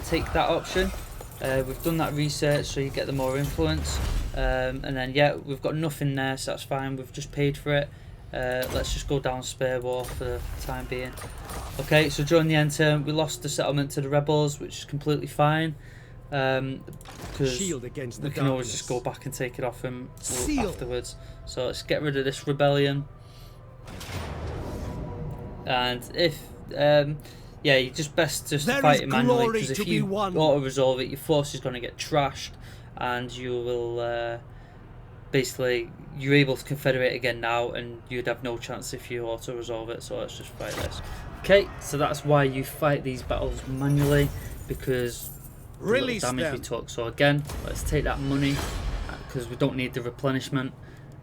take that option. We've done that research, so you get the more influence. And then yeah, we've got nothing there, so that's fine. We've just paid for it. Let's just go down Spear War for the time being. Okay, so during the end turn, we lost the settlement to the rebels, which is completely fine. Because Shield against the we can always darkness. just go back and take it off him Seal. afterwards. So let's get rid of this rebellion. And if yeah, you just best just There fight is it manually, glory because to if be you won. auto-resolve it, your force is going to get trashed, and you will basically, you're able to confederate again now, and you'd have no chance if you auto-resolve it. So let's just fight this. Okay, so that's why you fight these battles manually, because the little Release damage them. we took. So again, let's take that money, because we don't need the replenishment,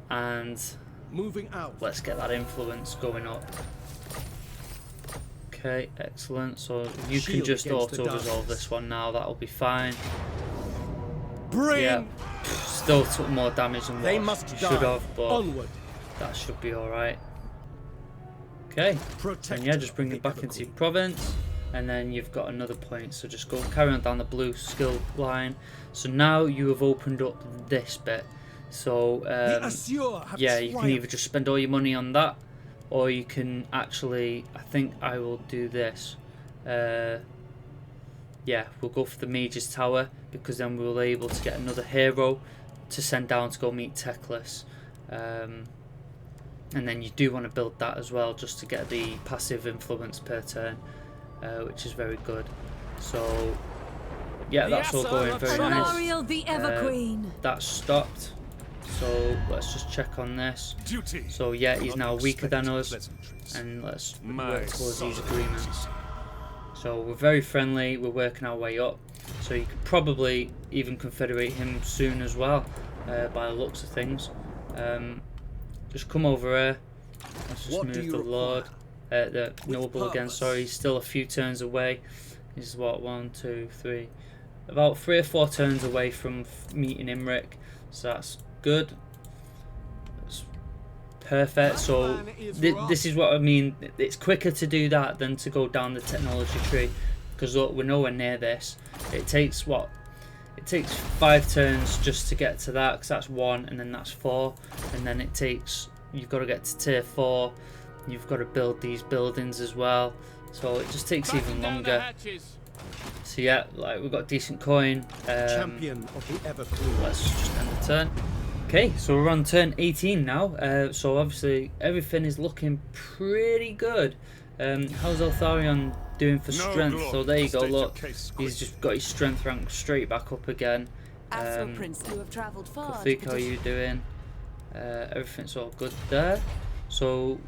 and Moving out. let's get that influence going up. Okay, excellent. So you can Shield just against the auto-resolve darkness. this one now. That'll be fine. Bring. Yeah, still took more damage than They what must you die. should have, but Onward. that should be alright. Okay, Protect. and yeah, just bring it back into your province, and then you've got another point. So just go carry on down the blue skill line. So now you have opened up this bit. So yeah, you can either just spend all your money on that, or you can actually, I think I will do this. Yeah, we'll go for the Mage's Tower, because then we'll be able to get another hero to send down to go meet Teclis. And then you do want to build that as well, just to get the passive influence per turn, which is very good. So yeah, that's all going very nice. Alariel the Everqueen. That's stopped. So let's just check on this. Duty. So yeah, he's now weaker than us, Pleasantries. and let's My work towards these son. agreements. So we're very friendly, we're working our way up, so you could probably even confederate him soon as well, by the looks of things. Just come over here, let's just What do move you the Lord, the With Noble again, purpose. sorry, he's still a few turns away. He's what, 1, 2, 3, about 3 or 4 turns away from meeting Imric, so that's good. That's perfect. So this is what I mean, it's quicker to do that than to go down the technology tree, because look, we're nowhere near this. It takes what, it takes 5 turns just to get to that, because that's 1 and then that's 4, and then it takes, you've got to get to tier 4, you've got to build these buildings as well, so it just takes even longer. So yeah, like, we've got decent coin. Champion of the Everqueen. Let's just end the turn. Okay, so we're on turn 18 now. So obviously everything is looking pretty good. How's Eltharion doing for No strength? glory. So there you go, State your look. case He's quick. just got his strength rank straight back up again. Astral Prince, you have travelled far. to Kafik, how are petition- you doing? Everything's all good there. So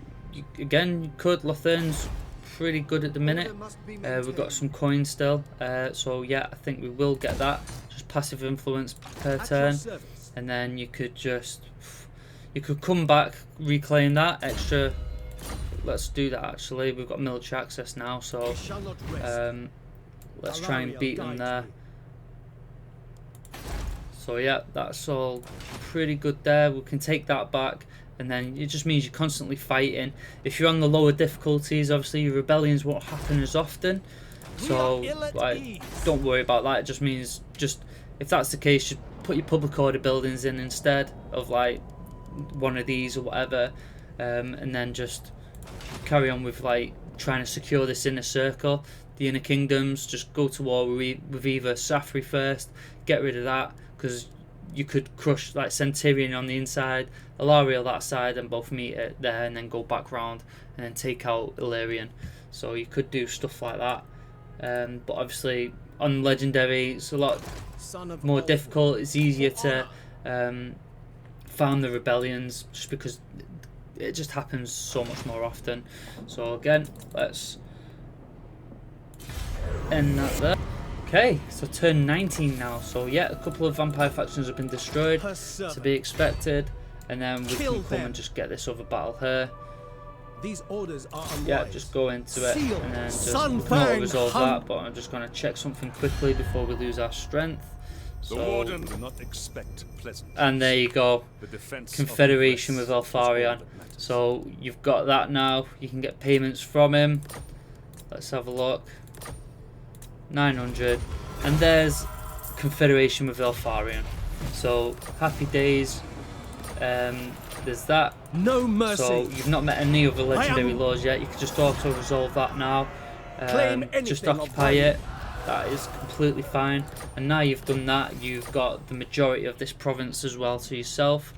again, you could, Lothern's pretty good at the minute. We've got some coins still. So yeah, I think we will get that. Just passive influence per turn. And then you could just, you could come back, reclaim that extra. Let's do that actually. We've got military access now, so let's try and beat them there. So yeah, that's all pretty good there. We can take that back, and then it just means you're constantly fighting. If you're on the lower difficulties, obviously your rebellions won't happen as often. So like, don't worry about that. It just means, just if that's the case, just put your public order buildings in instead of like one of these or whatever, and then just carry on with like trying to secure this inner circle, the inner kingdoms. Just go to war with either Safri first, get rid of that, because you could crush, like, send Tyrion on the inside, Illyriel that side, and both meet it there, and then go back round and then take out Illyrian. So you could do stuff like that, but obviously on legendary it's a lot more difficult. It's easier to farm the rebellions just because it just happens so much more often. So again, let's end that there. Okay, so turn 19 now. So yeah, a couple of vampire factions have been destroyed, to be expected, and then we can come and just get this other battle here. These orders are unwise. Yeah, just go into it and then just not resolve that, but I'm just going to check something quickly before we lose our strength. The warden will not expect pleasant. And there you go, The defense confederation with of the West is all Elfarion. that matters. So you've got that now. You can get payments from him. Let's have a look. 900, and there's confederation with Elfarion. So happy days. There's that. No mercy. So you've not met any other legendary laws yet. You can just auto resolve that now. Just occupy it. That is completely fine. And now you've done that, you've got the majority of this province as well to yourself.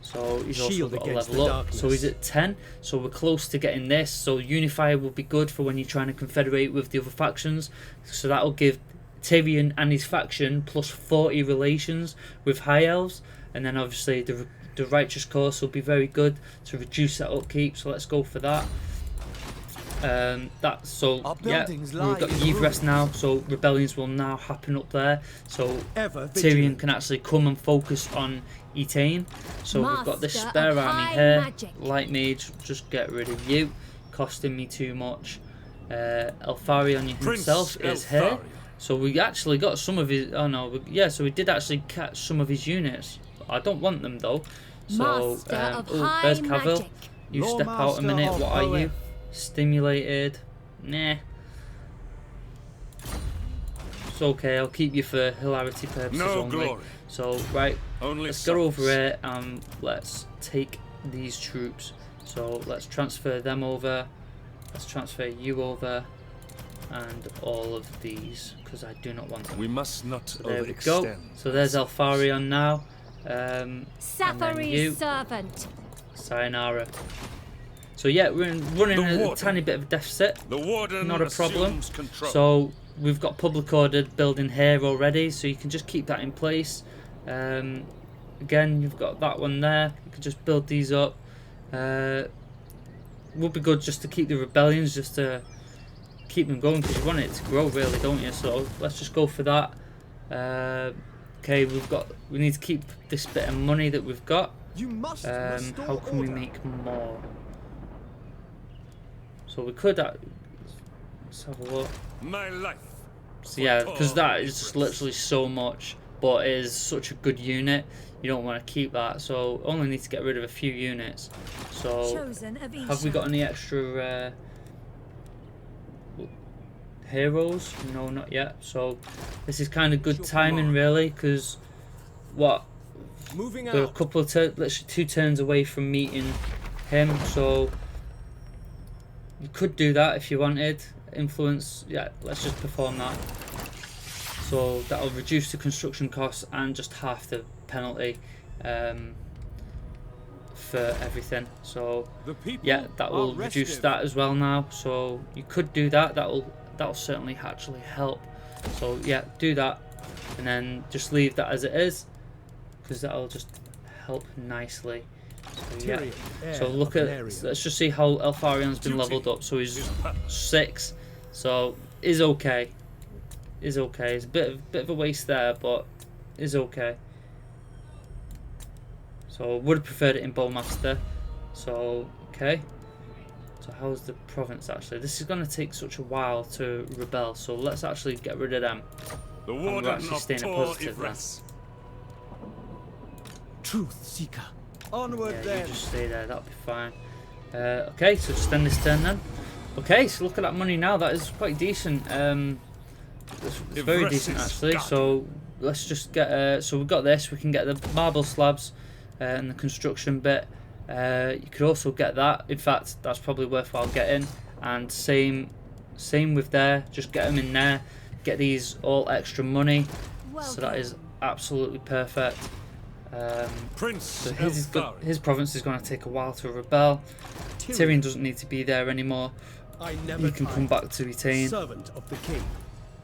So he's also got a level up. So he's at 10. So we're close to getting this. So Unifier will be good for when you're trying to confederate with the other factions. So that'll give Tyrion and his faction plus 40 relations with High Elves. And then obviously the Righteous Course will be very good to reduce that upkeep. So let's go for that. Yeah, we've got Yvrest now, so rebellions will now happen up there. So Tyrion can actually come and focus on Etain. So we've got this spare army here. Light Mage, just get rid of you, costing me too much. Elfarion himself is here. So we actually got some of his. Oh no, yeah. So we did actually catch some of his units. I don't want them though. So oh, there's Cavill. You step out a minute. What are you? Stimulated. Nah. It's okay, I'll keep you for hilarity purposes only. So right, let's go over here and let's take these troops. So let's transfer them over. Let's transfer you over, and all of these, because I do not want them. We must not There we go. So there's Elfarion now. Safari's servant. Sayonara. So yeah, we're running a tiny bit of a deficit. The warden Not a problem. Control. So we've got public order building here already, so you can just keep that in place. Again, you've got that one there. You can just build these up. Would be good just to keep the rebellions, just to keep them going, because you want it to grow, really, don't you? So let's just go for that. Okay, we need to keep this bit of money that we've got. How can we make more? So we could. Let's have a look. My life. So yeah, because that is just literally so much, but it is such a good unit. You don't want to keep that, so only need to get rid of a few units. So have we got any extra heroes? No, not yet. So this is kind of good timing, really, because we're a couple of literally 2 turns away from meeting him. So you could do that if you wanted. Influence, yeah, let's just perform that. So that'll reduce the construction costs and just half the penalty for everything. So yeah, that will reduce that as well now. So you could do that. That'll certainly actually help. So yeah, do that, and then just leave that as it is, because that'll just help nicely. So, yeah. So look at, let's just see how Elfarion's been leveled up. So he's 6. So is okay. Is okay. It's a bit of a waste there, but is okay. So would have preferred it in Bowmaster. So okay. So how's the province actually? This is going to take such a while to rebel. So let's actually get rid of them. The and we're warden actually of staying a Tor positive then. Ivras. Truth seeker. Yeah, Onward you then. just stay there, that'll be fine. Okay, so just end this turn then. Okay, so look at that money now, that is quite decent. It's very decent actually, so let's just get, so we've got this, we can get the marble slabs and the construction bit. You could also get that, in fact that's probably worthwhile getting, and same with there, just get them in there, get these all extra money, so that is absolutely perfect. So his province is going to take a while to rebel. Tyrion doesn't need to be there anymore. He can come back to retain. Servant of the king.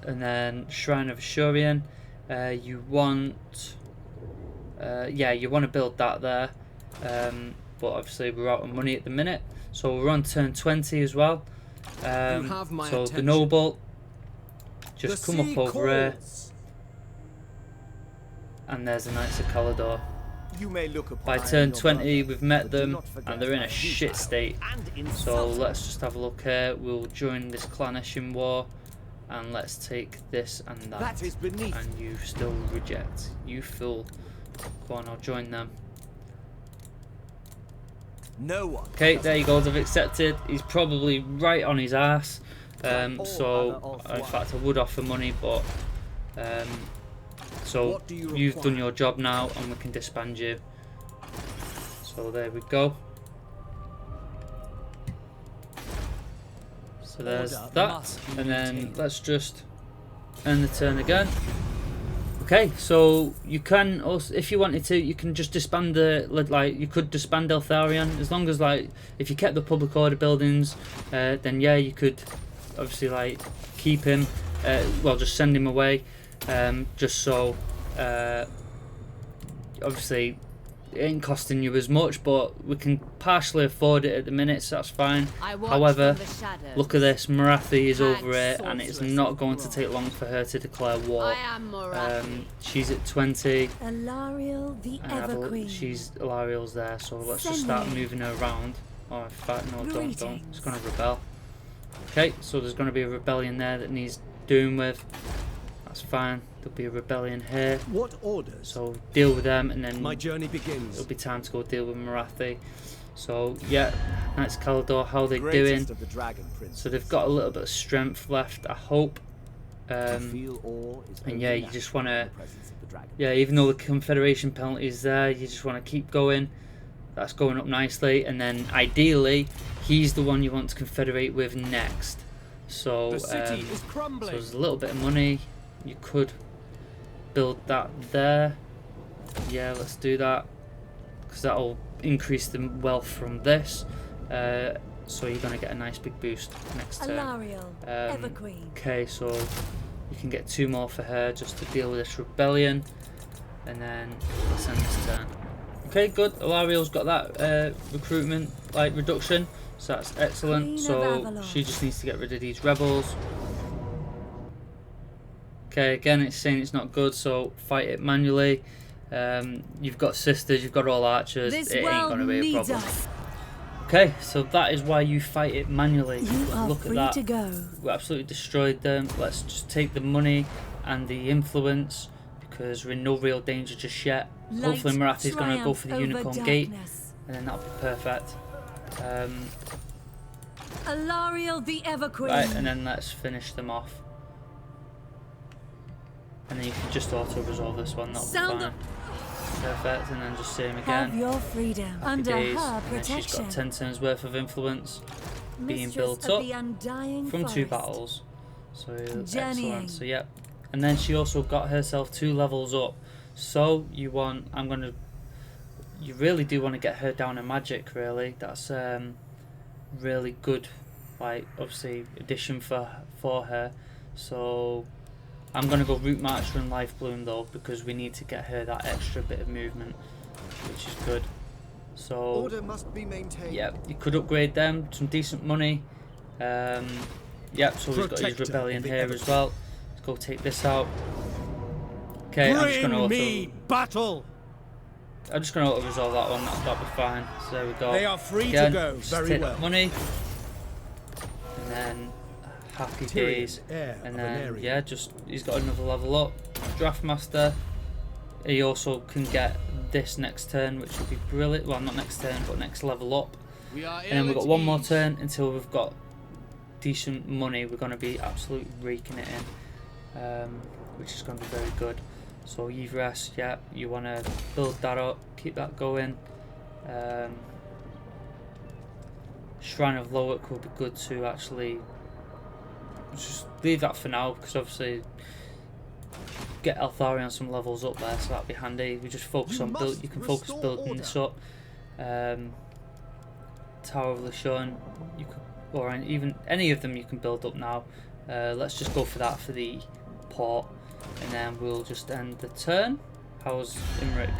And then Shrine of Ashurian, you want you want to build that there, but obviously we're out of money at the minute, so we're on turn 20 as well. So the noble, just come up over here, and there's the Knights of Caledor. By turn 20 we've met them and they're in a shit state, so let's just have a look here. We'll join this clanishing war and let's take this and that. And you still reject, you fool. Go on, I'll join them. Okay, there you go, they've accepted. He's probably right on his ass, so in fact I would offer money, but so you've done your job now and we can disband you. So there we go. So there's that, and then let's just end the turn again. Okay, so you can also, if you wanted to, you can just disband the, like, you could disband Eltharion, as long as, like, if you kept the public order buildings, then yeah, you could obviously, like, keep him, well, just send him away, just so, obviously, it ain't costing you as much, but we can partially afford it at the minute, so that's fine. However, look at this, Marathi is over here, and it's not going to take long for her to declare war. She's at 20. Alariel the Everqueen. Alariel's there, so let's just start moving her around. Oh, in fact, no, don't. It's going to rebel. Okay, so there's going to be a rebellion there that needs doing with. That's fine. There'll be a rebellion here. What orders? So deal with them, and then my journey begins. It'll be time to go deal with Marathi. So yeah, Knights of Caledor, how they doing? So they've got a little bit of strength left, I hope. And yeah, you just want to, yeah, even though the confederation penalty is there, you just want to keep going. That's going up nicely, and then ideally, he's the one you want to confederate with next. So, so there's a little bit of money. You could build that there. Yeah, let's do that, because that'll increase the wealth from this. So you're going to get a nice big boost next turn. Okay, so you can get 2 more for her just to deal with this rebellion, and then let's end this turn. Okay, good. Alariel's got that recruitment reduction, so that's excellent. So she just needs to get rid of these rebels. Okay, again it's saying it's not good, so fight it manually. You've got sisters, you've got all archers, it ain't going to be a problem. Okay, so that is why you fight it manually. Look at that. We absolutely destroyed them. Let's just take the money and the influence, because we're in no real danger just yet. Hopefully Marathi's going to go for the Unicorn Gate, and then that'll be perfect. Alariel the Everqueen. Right, and then let's finish them off. And then you can just auto-resolve this one, that'll be fine. Perfect, and then just same again. Have your freedom under her protection. And she's got 10 turns worth of influence being built up from 2 battles. So excellent. So yeah, and then she also got herself 2 levels up. So you want, you really do want to get her down in magic. Really, that's really good. Like obviously addition for her. So I'm going to go Root Marcher and Life Bloom though, because we need to get her that extra bit of movement, which is good. So order must be maintained. Yeah, you could upgrade them, some decent money. Yep, so we've got his rebellion here as well. Let's go take this out. Okay, I'm just going to auto resolve that one, that'll be fine. So there we go. They are free to go. Very well. Money. And then Happy Tyrion, days. heir And of an then area. yeah, just he's got another level up. Draftmaster. He also can get this next turn, which would be brilliant. Well, not next turn, but next level up. And then we've got one more turn until we've got decent money. We're going to be absolutely raking it in, which is going to be very good. So reinvest, yeah, you want to build that up, keep that going. Shrine of Lowick will be good to actually just leave that for now, because obviously get Eltharion some levels up there, so that'll be handy. We just focus on build. You can focus building this up. Tower of Lashon, you could, or even any of them you can build up now. Let's just go for that for the port, and then we'll just end the turn. How's Imric?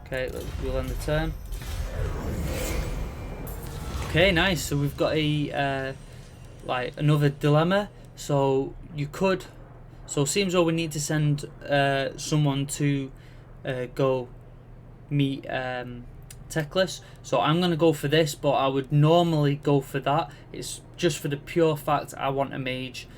Okay, we'll end the turn. Okay, nice. So we've got a like another dilemma. So you could. So it seems though we need to send someone to go meet Teclis. So I'm going to go for this, but I would normally go for that. It's just for the pure fact I want a mage,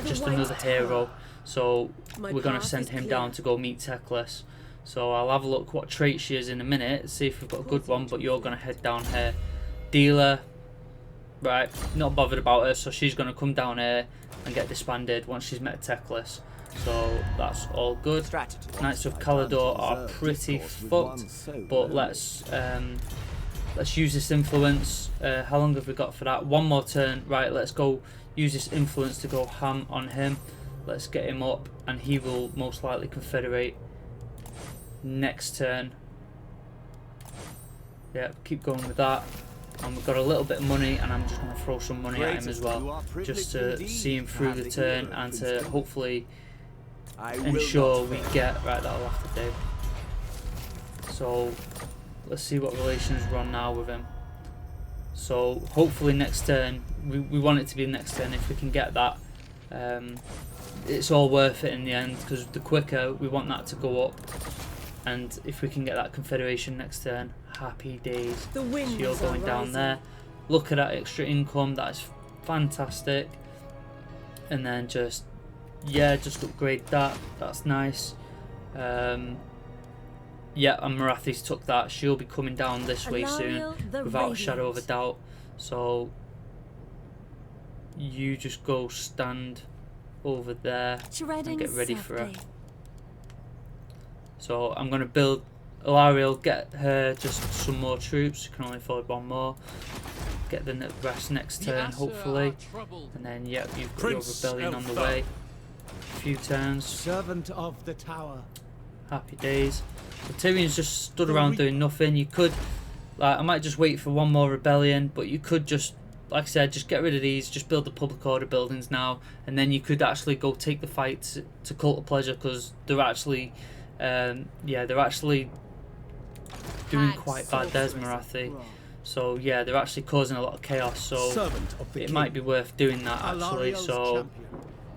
just another hero. So we're going to send him down to go meet Teclis. So I'll have a look what trait she is in a minute, see if we've got a good one, but you're going to head down here. Dealer, right, not bothered about her, so she's going to come down here and get disbanded once she's met Teclis. So that's all good. Knights of Calador are pretty fucked, but let's use this influence. How long have we got for that? One more turn. Right, let's go use this influence to go ham on him. Let's get him up, and he will most likely confederate next turn. Yeah, keep going with that. And we've got a little bit of money, and I'm just going to throw some money at him as well, just to see him through the turn and to hopefully ensure we get. Right, that'll have to do. So let's see what relations we're on now with him. So hopefully next turn, we want it to be next turn. If we can get that, it's all worth it in the end, because the quicker we want that to go up, and if we can get that confederation next turn, happy days. So you're going down there. Look at that extra income, that is fantastic. And then just upgrade that. That's nice. Yeah, and Marathi's took that. She'll be coming down this way soon, without a shadow of a doubt. So you just go stand over there and get ready for her. So I'm going to build Ilariel, get her just some more troops. You can only afford one more. Get the rest next turn, hopefully. And then, yep, you've got your rebellion on the way. A few turns. Servant of the tower. Happy days. So Tyrion's just stood around doing nothing. You could, like, I might just wait for one more rebellion, but you could just, like I said, just get rid of these, just build the public order buildings now, and then you could actually go take the fight to Cult of Pleasure, because they're actually, yeah, they're actually doing quite bad. There's Marathi. So yeah, they're actually causing a lot of chaos, so it might be worth doing that actually. So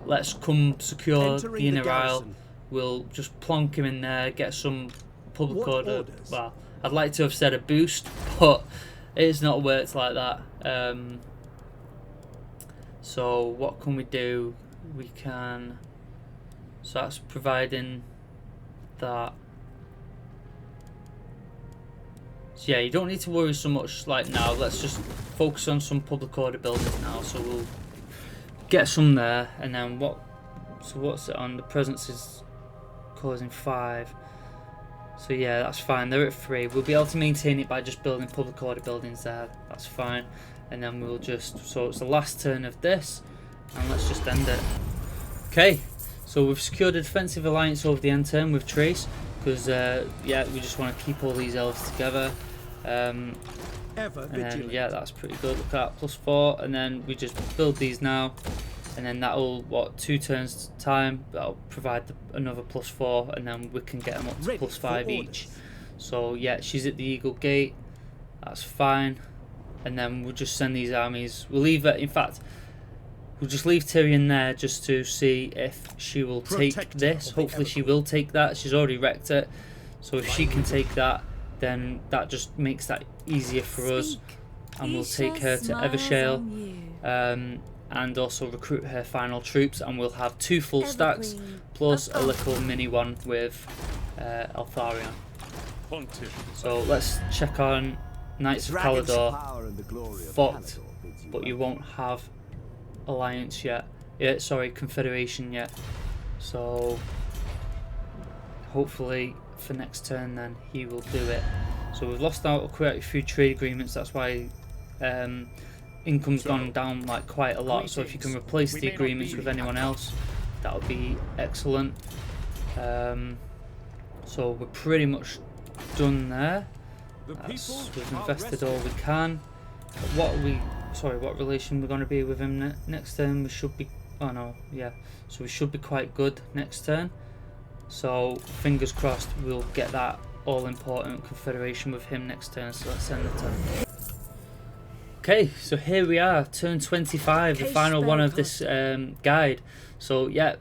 let's come secure the inner aisle. We'll just plonk him in there, get some public order. Well, I'd like to have said a boost, but it's not worked like that. So what can we do? We can, so that's providing that. So yeah, you don't need to worry so much like now. Let's just focus on some public order buildings now. So we'll get some there, and then what? So what's it on? The presence is causing 5. So yeah, that's fine. They're at 3. We'll be able to maintain it by just building public order buildings there. That's fine. And then we'll just, so it's the last turn of this, and let's just end it. Okay, so we've secured a defensive alliance over the end turn with Trace, because yeah, we just want to keep all these elves together. And then yeah, that's pretty good. Look at that, +4, and then we just build these now, and then that'll, what, 2 turns time, that'll provide another +4, and then we can get them up to +5 each. So yeah, she's at the Eagle Gate, that's fine. And then we'll just send these armies. We'll leave it, in fact, we'll just leave Tyrion there just to see if she will take this. Hopefully she will take that. She's already wrecked it. So if she can take that, then that just makes that easier for us. And we'll take her to Evershale. and also recruit her final troops, and we'll have 2 full stacks plus a little mini one with Eltharion. So let's check on Knights of Caledor. Fucked, but you won't have Alliance yet. Yeah, sorry, Confederation yet. So hopefully for next turn then he will do it. So we've lost out quite a few trade agreements, that's why income's gone down like quite a lot. So if you can replace the agreements with anyone else, that would be excellent. So we're pretty much done there. We've invested all we can. What are we? Sorry, what relation we're going to be with him next turn? We should be. Oh no, yeah. So we should be quite good next turn. So fingers crossed we'll get that all-important confederation with him next turn. So let's end the turn. Okay, so here we are, turn 25, the final one of this guide. So yeah,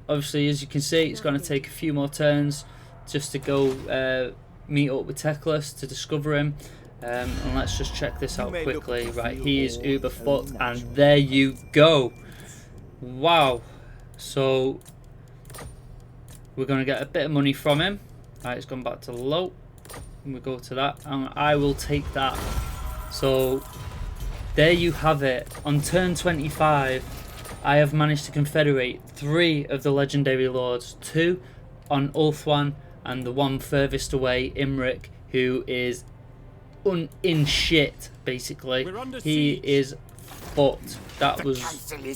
obviously as you can see, it's going to take a few more turns just to go meet up with Teclis to discover him. And let's just check this out quickly. Right, he is uber fucked, and there you go. Wow. So we're going to get a bit of money from him. Right, it's gone back to low. And we go to that, and I will take that. So there you have it. On turn 25, I have managed to confederate 3 of the legendary lords, 2 on Ulthuan, and the one furthest away, Imric, who is in shit, basically. He is fucked. That was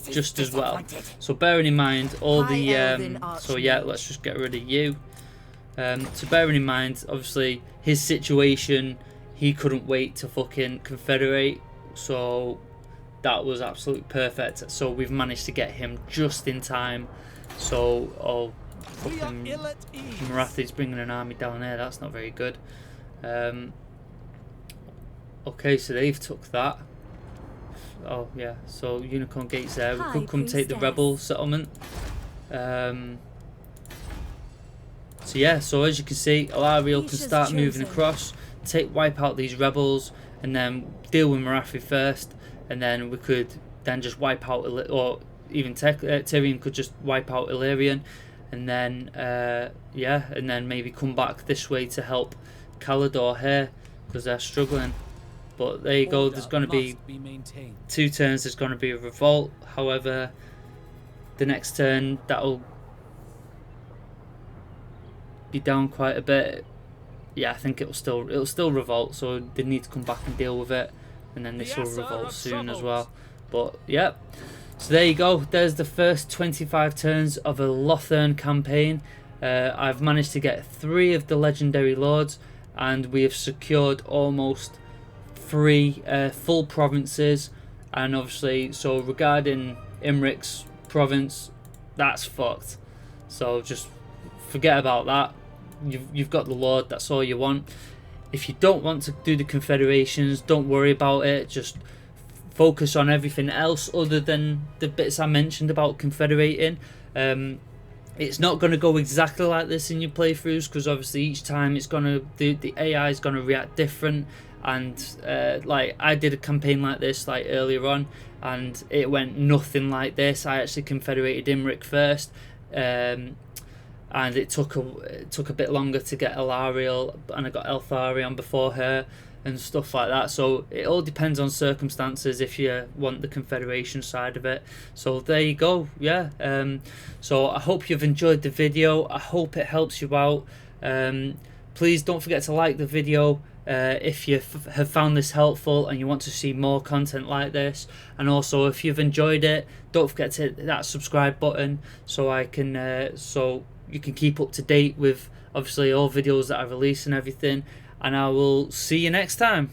just as well. So bearing in mind all the so yeah, let's just get rid of you. So bearing in mind obviously his situation, he couldn't wait to fucking confederate, so that was absolutely perfect. So we've managed to get him just in time. So fucking Marathi's bringing an army down there, that's not very good. Okay, so they've took that. Oh yeah, so Unicorn Gate's there. We could come take the rebel settlement. So yeah, so as you can see, Alariel can start moving across, wipe out these rebels, and then deal with Marathi first, and then we could then just wipe out, or even Tyrion could just wipe out Illyrian, and then yeah, and then maybe come back this way to help Caledor here because they're struggling. But there you go, there's going to be 2 turns, there's going to be a revolt. However, the next turn that'll be down quite a bit. Yeah, I think it'll still revolt, so they need to come back and deal with it, and then this will revolt soon as well. But yeah, so there you go, there's the first 25 turns of a Lothern campaign. I've managed to get 3 of the legendary lords, and we have secured almost 3 full provinces. And obviously, so regarding Imric's province, that's fucked, so just forget about that. You've got the lord, that's all you want. If you don't want to do the confederations, don't worry about it, just focus on everything else other than the bits I mentioned about confederating. It's not going to go exactly like this in your playthroughs, because obviously each time it's going to, the AI is going to react different. And like I did a campaign like this like earlier on, and it went nothing like this. I actually confederated Imric first, and it took a bit longer to get Alariel, and I got Eltharion before her and stuff like that. So it all depends on circumstances if you want the confederation side of it. So there you go. Yeah. So I hope you've enjoyed the video. I hope it helps you out. Please don't forget to like the video if you have found this helpful and you want to see more content like this. And also, if you've enjoyed it, don't forget to hit that subscribe button so I can so you can keep up to date with obviously all videos that I release and everything. And I will see you next time.